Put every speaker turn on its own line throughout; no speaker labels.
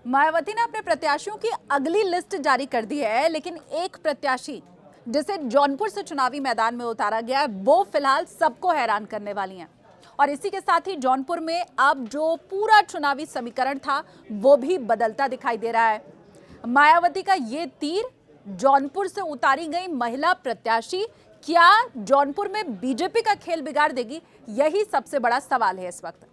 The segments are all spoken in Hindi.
मायावती ने अपने प्रत्याशियों की अगली लिस्ट जारी कर दी है, लेकिन एक प्रत्याशी जिसे जौनपुर से चुनावी मैदान में उतारा गया है वो फिलहाल सबको हैरान करने वाली हैं। और इसी के साथ ही जौनपुर में अब जो पूरा चुनावी समीकरण था वो भी बदलता दिखाई दे रहा है। मायावती का ये तीर जौनपुर से उतारी गई महिला प्रत्याशी क्या जौनपुर में बीजेपी का खेल बिगाड़ देगी, यही सबसे बड़ा सवाल है इस वक्त।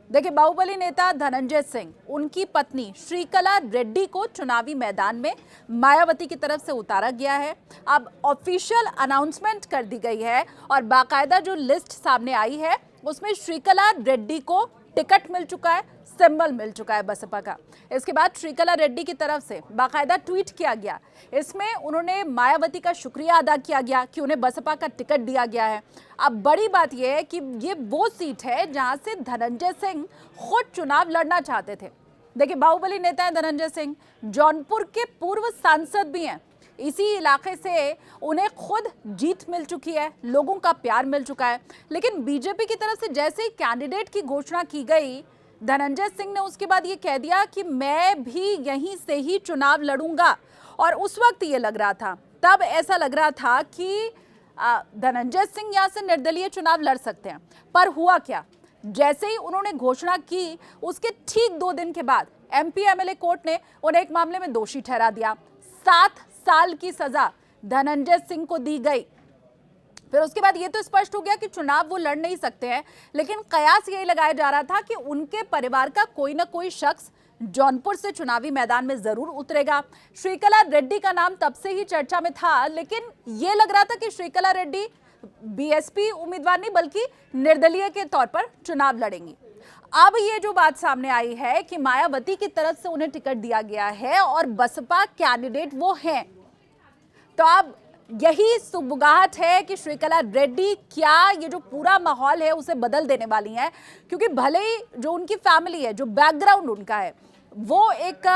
देखिए, बाहुबली नेता धनंजय सिंह, उनकी पत्नी श्रीकला रेड्डी को चुनावी मैदान में मायावती की तरफ से उतारा गया है। अब ऑफिशियल अनाउंसमेंट कर दी गई है और बाकायदा जो लिस्ट सामने आई है उसमें श्रीकला रेड्डी को टिकट मिल चुका है, सिंबल मिल चुका है बसपा का। इसके बाद श्रीकला रेड्डी की तरफ से बाकायदा ट्वीट किया गया। इसमें उन्होंने मायावती का शुक्रिया अदा किया गया कि उन्हें बसपा का टिकट दिया गया है। अब बड़ी बात यह है कि ये वो सीट है जहां से धनंजय सिंह खुद चुनाव लड़ना चाहते थे। देखिए, बाहुबली नेता है धनंजय सिंह, जौनपुर के पूर्व सांसद भी हैं। इसी इलाके से उन्हें खुद जीत मिल चुकी है, लोगों का प्यार मिल चुका है। लेकिन बीजेपी की तरफ से जैसे ही कैंडिडेट की घोषणा की गई, धनंजय सिंह ने उसके बाद ये कह दिया कि मैं भी यहीं से ही चुनाव लड़ूंगा। और उस वक्त ये लग रहा था, तब ऐसा लग रहा था कि धनंजय सिंह यहां से निर्दलीय चुनाव लड़ सकते हैं। पर हुआ क्या, जैसे ही उन्होंने घोषणा की उसके ठीक 2 दिन के बाद एमपी एमएलए कोर्ट ने उन्हें एक मामले में दोषी ठहरा दिया। 7 साल की सजा धनंजय सिंह को दी गई। फिर उसके बाद ये तो स्पष्ट हो गया कि चुनाव वो लड़ नहीं सकते हैं, लेकिन कयास यही लगाया जा रहा था कि उनके परिवार का कोई ना कोई शख्स जौनपुर से चुनावी मैदान में जरूर उतरेगा। श्रीकला रेड्डी का नाम तब से ही चर्चा में था, लेकिन ये लग रहा था कि श्रीकला रेड्डी बीएसपी उम्मीदवार नहीं बल्कि निर्दलीय के तौर पर चुनाव लड़ेंगी। अब ये जो बात सामने आई है कि मायावती की तरफ से उन्हें टिकट दिया गया है और बसपा कैंडिडेट वो हैं, तो अब यही सुबुगाहट है कि श्रीकला रेड्डी क्या ये जो पूरा माहौल है उसे बदल देने वाली हैं। क्योंकि भले ही जो उनकी फैमिली है, जो बैकग्राउंड उनका है, वो एक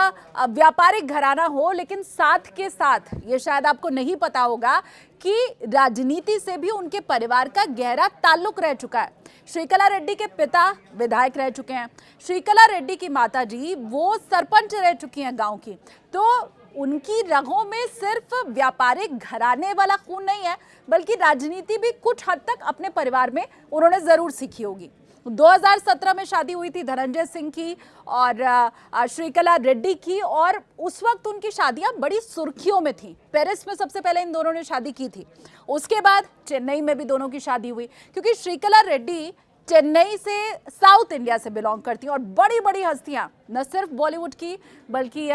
व्यापारिक घराना हो, लेकिन साथ के साथ ये शायद आपको नहीं पता होगा कि राजनीति से भी उनके परिवार का गहरा ताल्लुक रह चुका है। श्रीकला रेड्डी के पिता विधायक रह चुके हैं, श्रीकला रेड्डी की माताजी वो सरपंच रह चुकी हैं गांव की। तो उनकी रगों में सिर्फ व्यापारिक घराने वाला खून नहीं है, बल्कि राजनीति भी कुछ हद तक अपने परिवार में उन्होंने जरूर सीखी होगी। 2017 में शादी हुई थी धनंजय सिंह की और श्रीकला रेड्डी की, और उस वक्त उनकी शादियां बड़ी सुर्खियों में थी। पेरिस में सबसे पहले इन दोनों ने शादी की थी, उसके बाद चेन्नई में भी दोनों की शादी हुई, क्योंकि श्रीकला रेड्डी चेन्नई से साउथ इंडिया से बिलोंग करती हैं और बड़ी बड़ी हस्तियां न सिर्फ बॉलीवुड की बल्कि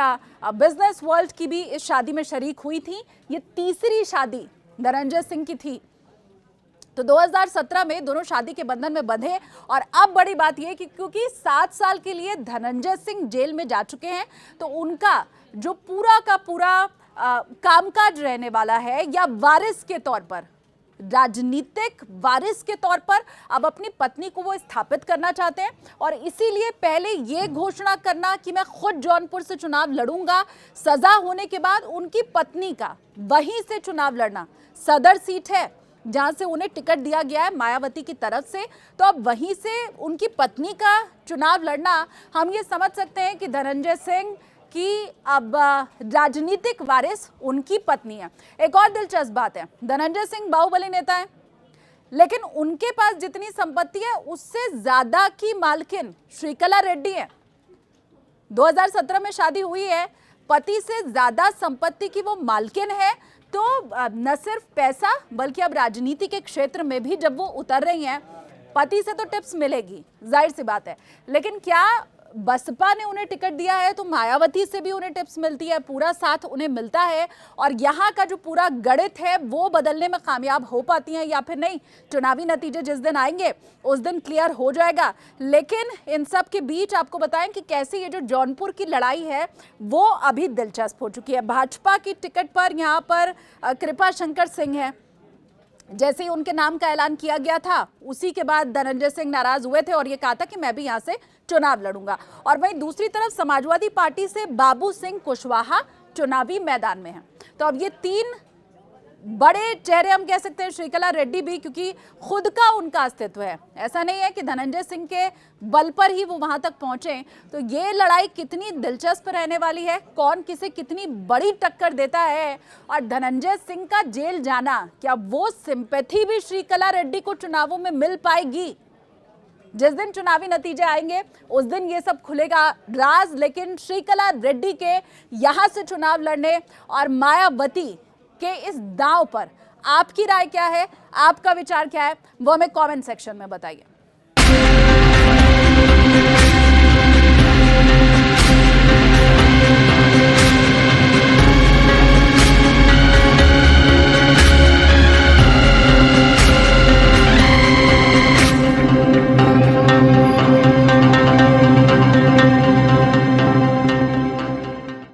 बिजनेस वर्ल्ड की भी इस शादी में शरीक हुई थी। ये तीसरी शादी धनंजय सिंह की थी। तो 2017 में दोनों शादी के बंधन में बंधे। और अब बड़ी बात यह कि क्योंकि 7 साल के लिए धनंजय सिंह जेल में जा चुके हैं, तो उनका जो पूरा का पूरा कामकाज रहने वाला है, या वारिस के तौर पर, राजनीतिक वारिस के तौर पर अब अपनी पत्नी को वो स्थापित करना चाहते हैं। और इसीलिए पहले ये घोषणा करना कि मैं खुद जौनपुर से चुनाव लड़ूंगा, सजा होने के बाद उनकी पत्नी का वहीं से चुनाव लड़ना, सदर सीट है जहां से उन्हें टिकट दिया गया है मायावती की तरफ से, तो अब वहीं से उनकी पत्नी का चुनाव लड़ना, हम ये समझ सकते हैं कि धनंजय सिंह कि अब राजनीतिक वारिस उनकी पत्नी है। एक और दिलचस्प बात है, धनंजय सिंह बाहुबली नेता है, लेकिन उनके पास जितनी संपत्ति है उससे ज्यादा की मालकिन श्रीकला रेड्डी है। 2017 में शादी हुई है, पति से ज्यादा संपत्ति की वो मालकिन है। तो न सिर्फ पैसा बल्कि अब राजनीति के क्षेत्र में भी जब वो उतर रही हैं, पति से तो टिप्स मिलेगी, जाहिर सी बात है, लेकिन क्या बसपा ने उन्हें टिकट दिया है तो मायावती से भी उन्हें टिप्स मिलती है, पूरा साथ उन्हें मिलता है, और यहाँ का जो पूरा गणित है वो बदलने में कामयाब हो पाती हैं या फिर नहीं, चुनावी नतीजे जिस दिन आएंगे उस दिन क्लियर हो जाएगा। लेकिन इन सब के बीच आपको बताएं कि कैसे ये जो जौनपुर की लड़ाई है वो अभी दिलचस्प हो चुकी है। भाजपा की टिकट पर यहाँ पर कृपा शंकर सिंह है। जैसे ही उनके नाम का ऐलान किया गया था, उसी के बाद धनंजय सिंह नाराज हुए थे और ये कहा था कि मैं भी यहाँ से चुनाव लड़ूंगा। और वहीं दूसरी तरफ समाजवादी पार्टी से बाबू सिंह कुशवाहा चुनावी मैदान में हैं। तो अब ये 3 बड़े चेहरे हम कह सकते हैं श्रीकला रेड्डी भी, क्योंकि खुद का उनका अस्तित्व है। ऐसा नहीं है कि धनंजय सिंह के बल पर ही वो वहां तक पहुंचे। तो ये लड़ाई कितनी दिलचस्प रहने वाली है, कौन किसे कितनी बड़ी टक्कर देता है, और धनंजय सिंह का जेल जाना, क्या वो सिंपैथी भी श्रीकला रेड्डी को चुनावों में मिल पाएगी? जिस दिन चुनावी नतीजे आएंगे उस दिन ये सब खुलेगा राज। लेकिन श्रीकला रेड्डी के यहां से चुनाव लड़ने और मायावती के इस दांव पर आपकी राय क्या है, आपका विचार क्या है, वो हमें कमेंट सेक्शन में बताइए।